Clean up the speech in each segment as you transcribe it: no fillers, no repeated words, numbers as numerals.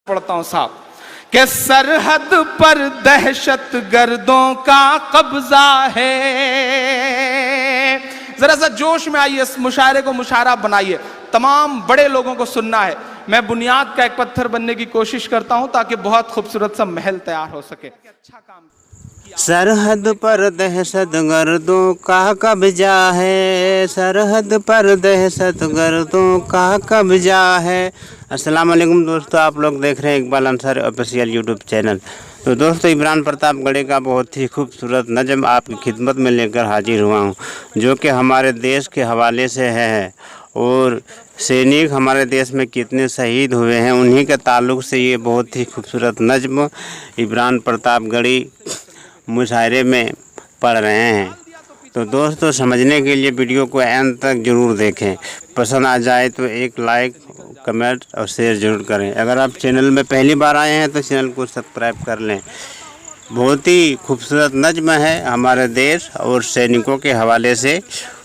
पढ़ता हूं साहब कि सरहद पर दहशत गर्दों का कब्जा है। जरा सा जोश में आइए, इस मुशायरे को मुशायरा बनाइए, तमाम बड़े लोगों को सुनना है। मैं बुनियाद का एक पत्थर बनने की कोशिश करता हूं ताकि बहुत खूबसूरत सा महल तैयार हो सके। अच्छा काम। सरहद पर दहशत गर्दों का कब्जा है, सरहद पर दहशत गर्दों का कब्जा है। अस्सलाम वालेकुम दोस्तों, आप लोग देख रहे हैं Iqbal Ansari official YouTube channel. तो दोस्तों, इमरान प्रतापगढ़ी का बहुत ही खूबसूरत नज़म आपकी खिदमत में लेकर हाजिर हुआ हूँ, जो कि हमारे देश के हवाले से है और सैनिक हमारे देश में कितने शहीद हुए हैं उन्हीं के ताल्लुक़ से ये बहुत ही खूबसूरत नज़म इमरान प्रतापगढ़ी मुशायरे में पढ़ रहे हैं। तो दोस्तों, समझने के लिए वीडियो को अंत तक ज़रूर देखें। पसंद आ जाए तो एक लाइक, कमेंट और शेयर ज़रूर करें। अगर आप चैनल में पहली बार आए हैं तो चैनल को सब्सक्राइब कर लें। बहुत ही खूबसूरत नज़्म है हमारे देश और सैनिकों के हवाले से,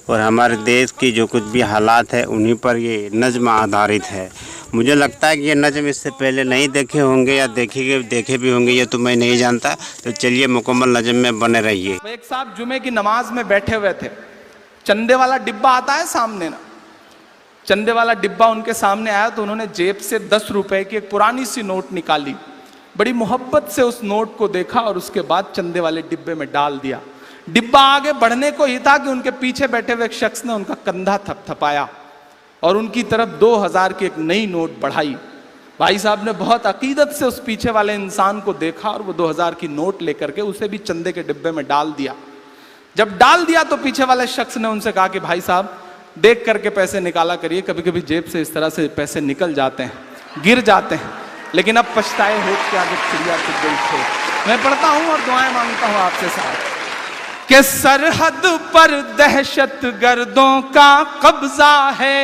और हमारे देश की जो कुछ भी हालात है उन्हीं पर ये नज़्म आधारित है। मुझे लगता है कि ये नज़्म इससे पहले नहीं देखे होंगे या देखे भी होंगे, ये तो मैं नहीं जानता। तो चलिए मुकम्मल नज़्म में बने रहिए। एक साहब जुमे की नमाज में बैठे हुए थे, चंदे वाला डिब्बा आता है सामने ना, चंदे वाला डिब्बा उनके सामने आया तो उन्होंने जेब से 10 रुपए की एक पुरानी सी नोट निकाली, बड़ी मोहब्बत से उस नोट को देखा और उसके बाद चंदे वाले डिब्बे में डाल दिया। डिब्बा आगे बढ़ने को ही था कि उनके पीछे बैठे हुए एक शख्स ने उनका कंधा थपथपाया और उनकी तरफ 2000 की एक नई नोट बढ़ाई। भाई साहब ने बहुत अकीदत से उस पीछे वाले इंसान को देखा और वो 2000 की नोट लेकर के उसे भी चंदे के डिब्बे में डाल दिया। जब डाल दिया तो पीछे वाले शख्स ने उनसे कहा कि भाई साहब, देख करके पैसे निकाला करिए, कभी कभी जेब से इस तरह से पैसे निकल जाते हैं, गिर जाते हैं, लेकिन अब पछताए हो क्या जब चिड़िया चुग गई थे। मैं पढ़ता हूं और दुआएं मांगता हूं आपसे साहब कि सरहद पर दहशत गर्दों का कब्जा है,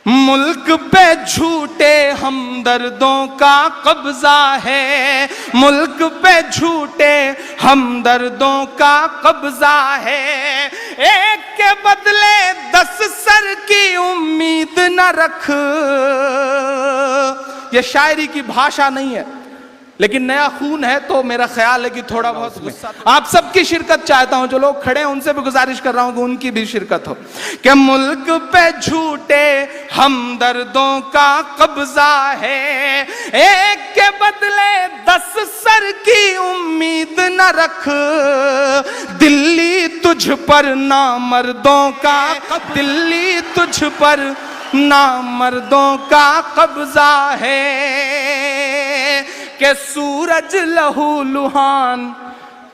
मुल्क पे झूठे हमदर्दों का कब्जा है, मुल्क पे झूठे हमदर्दों का कब्जा है। एक के बदले 10 सर की उम्मीद न रख। ये शायरी की भाषा नहीं है, लेकिन नया खून है तो मेरा ख्याल है कि थोड़ा बहुत गुस्सा आप सबकी शिरकत चाहता हूं। जो लोग खड़े हैं उनसे भी गुजारिश कर रहा हूं कि उनकी भी शिरकत हो। कि मुल्क पे झूठे हमदर्दों का कब्जा है, एक के बदले 10 सर की उम्मीद न रख। दिल्ली तुझ पर नामर्दों का, दिल्ली तुझ पर नामर्दों का कब्जा है। कि सूरज लहू लुहान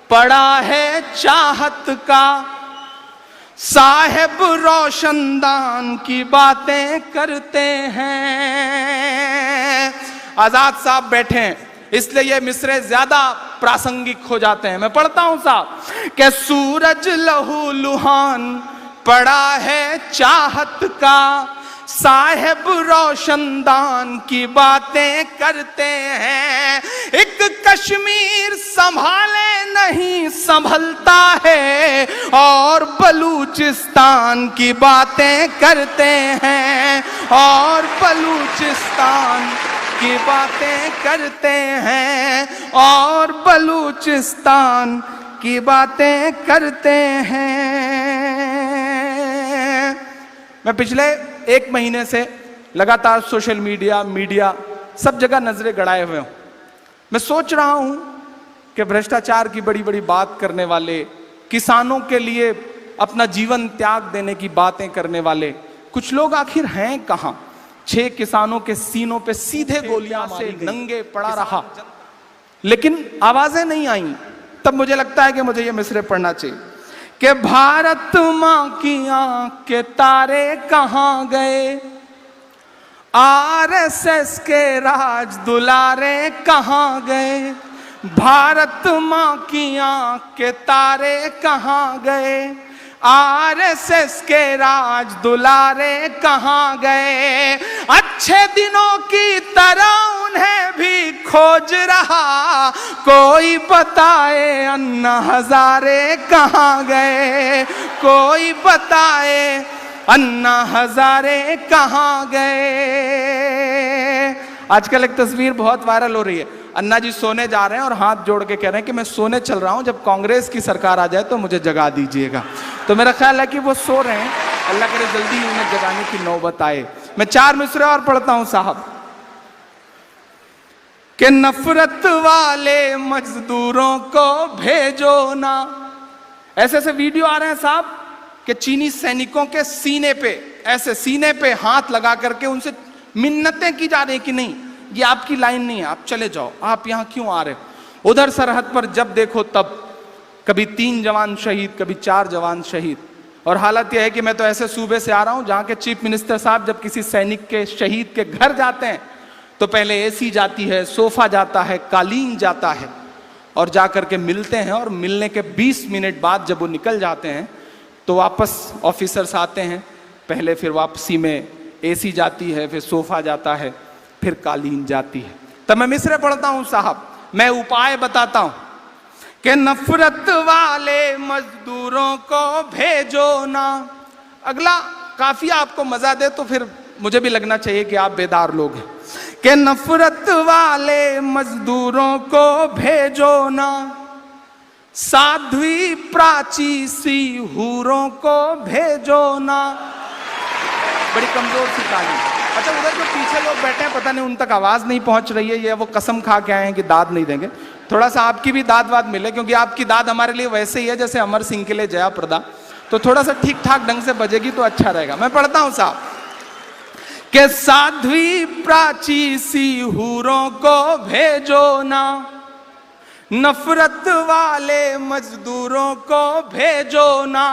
पड़ा है चाहत का, साहेब रोशनदान की बातें करते हैं। आजाद साहब बैठे हैं इसलिए ये मिसरे ज्यादा प्रासंगिक हो जाते हैं। मैं पढ़ता हूं साहब कि सूरज लहू लुहान पड़ा है चाहत का, साहेब रोशनदान की बातें करते हैं। एक कश्मीर संभाले नहीं संभलता है और बलूचिस्तान की बातें करते हैं, और बलूचिस्तान की बातें करते हैं, और बलूचिस्तान की बातें करते हैं। मैं पिछले 1 महीने से लगातार सोशल मीडिया सब जगह नजरें गड़ाए हुए हूं। मैं सोच रहा हूं कि भ्रष्टाचार की बड़ी बड़ी बात करने वाले, किसानों के लिए अपना जीवन त्याग देने की बातें करने वाले कुछ लोग आखिर हैं कहां। 6 किसानों के सीनों पे सीधे गोलियां से नंगे पड़ा रहा, लेकिन आवाजें नहीं आई। तब मुझे लगता है कि मुझे ये मिसरे पढ़ना चाहिए कि भारत मां की आंख के तारे कहां गए, आरएसएस के राज दुलारे कहां गए, भारत मां की आंख के तारे कहां गए, आरएसएस के राज दुलारे कहां गए। अच्छे दिनों की तरह उन्हें भी खोज रहा, कोई बताए अन्ना हजारे कहां गए, कोई बताए अन्ना हजारे कहां गए। आजकल एक तस्वीर बहुत वायरल हो रही है, अन्ना जी सोने जा रहे हैं और हाथ जोड़ के कह रहे हैं कि मैं सोने चल रहा हूं, जब कांग्रेस की सरकार आ जाए तो मुझे जगा दीजिएगा। तो मेरा ख्याल है कि वो सो रहे हैं, अल्लाह करे जल्दी ही उन्हें जगाने की नौबत आए। मैं 4 मिसरे और पढ़ता हूं साहब कि नफरत वाले मजदूरों को भेजो ना। ऐसे ऐसे वीडियो आ रहे हैं साहब कि चीनी सैनिकों के सीने पे, ऐसे सीने पे हाथ लगा करके उनसे मिन्नतें की जा रही कि नहीं ये आपकी लाइन नहीं है, आप चले जाओ, आप यहां क्यों आ रहे हो। उधर सरहद पर जब देखो तब कभी 3 जवान शहीद, कभी 4 जवान शहीद। और हालत यह है कि मैं तो ऐसे सूबे से आ रहा हूं जहां के चीफ मिनिस्टर साहब जब किसी सैनिक के शहीद के घर जाते हैं तो पहले एसी जाती है, सोफा जाता है, कालीन जाता है, और जाकर के मिलते हैं। और मिलने के 20 मिनट बाद जब वो निकल जाते हैं तो वापस ऑफिसर्स आते हैं, पहले फिर वापसी में एसी जाती है, फिर सोफा जाता है, फिर कालीन जाती है। तब मैं मिसरे पढ़ता हूं साहब, मैं उपाय बताता हूं कि नफरत वाले मजदूरों को भेजो ना। अगला काफिया आपको मजा दे तो फिर मुझे भी लगना चाहिए कि आप बेदार लोग हैं। कि नफरत वाले मजदूरों को भेजो ना, साध्वी प्राची सी हूरों को भेजो ना। बड़ी कमजोर सी ताली। अच्छा, उधर जो पीछे लोग बैठे हैं पता नहीं उन तक आवाज नहीं पहुंच रही है, या वो कसम खा के आए हैं कि दाद नहीं देंगे। थोड़ा सा आपकी भी दाद वाद मिले, क्योंकि आपकी दाद हमारे लिए वैसे ही है जैसे अमर सिंह के लिए जया प्रदा, तो थोड़ा सा ठीक ठाक ढंग से बजेगी तो अच्छा रहेगा। मैं पढ़ता हूं साहब कि साध्वी प्राची सी हूरों को भेजो ना, नफरत वाले मजदूरों को भेजो ना।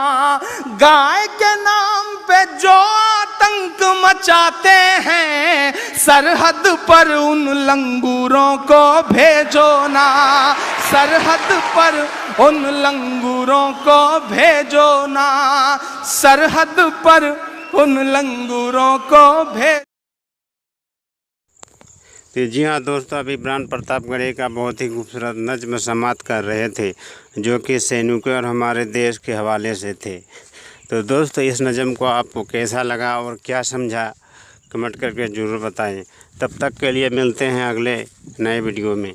गाय के नाम पे जो आतंक मचाते हैं, सरहद पर उन लंगूरों को भेजो ना, सरहद पर उन लंगूरों को भेजो ना, सरहद पर उन लंगूरों को भेज। तो जी हाँ दोस्तों, अभी प्राण प्रतापगढ़ का बहुत ही खूबसूरत नज्म समाप्त कर रहे थे, जो कि सैनिकों और हमारे देश के हवाले से थे। तो दोस्तों, इस नज्म को आपको कैसा लगा और क्या समझा, कमेंट करके ज़रूर बताएं। तब तक के लिए मिलते हैं अगले नए वीडियो में।